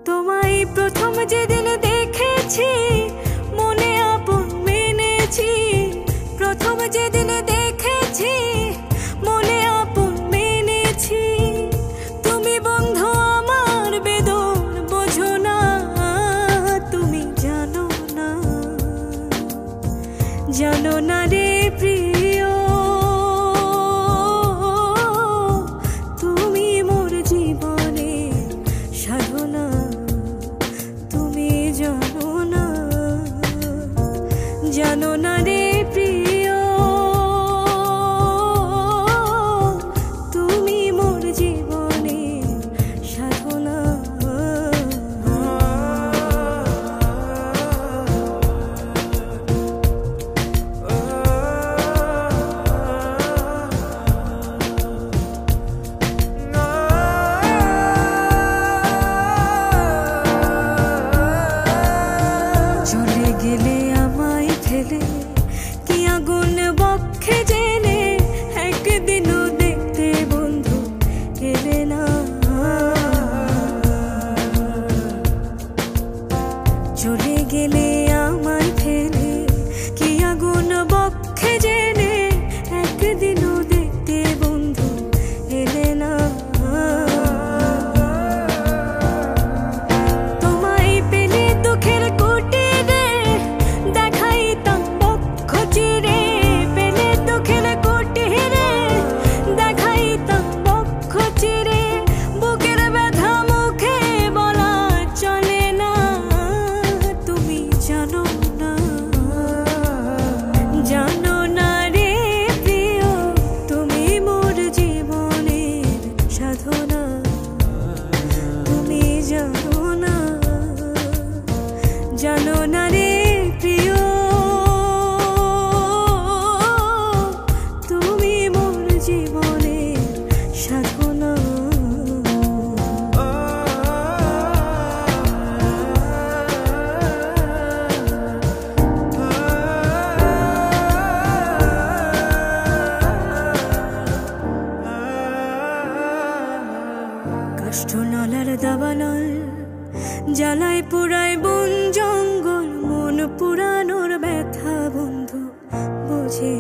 তোমায় প্রথম যেদিন দেখেছি মনে আপন মেনেছি, প্রথম যেদিন দেখেছি মনে আপন মেনেছি। তুমি বন্ধু আমার বেদন বোঝো না, তুমি জানো না, জানো না রে প্রিয়, তুমি মোর জীবনে সাধনা, তুমি জানো না, জানো না রে প্রিয়, তুমি মোর জীবনে সাধনা। চলে গেলে আমায় ফেলে কি আগুন বক্ষে জেলে, একদিনও দেখতে বন্ধু এলে না। চলে গেলে আমায় ফেলে কি আগুন বক্ষে জেলে, একদিনও দেখতে বন্ধু এলে না। তোমায় পেলে দুঃখের কুটিরে দেখাইতাম বক্ষ চিরে, পেলে দুঃখের কুটিরে দেখাইতাম বক্ষ চিরে। বুকের ব্যথা মুখে বলা চলে না, তুমি জানো না, জানো না রে প্রিয়, তুমি মোর জীবনের সাধনা, তুমি জানো না, জানো না রে প্রিয়, তুমি মোর জীবনের সাধনা। কাষ্ঠনলার দাবানল জ্বালায় পুরায় বন জঙ্গল, মন পুরানোর ব্যথা বন্ধু বোঝে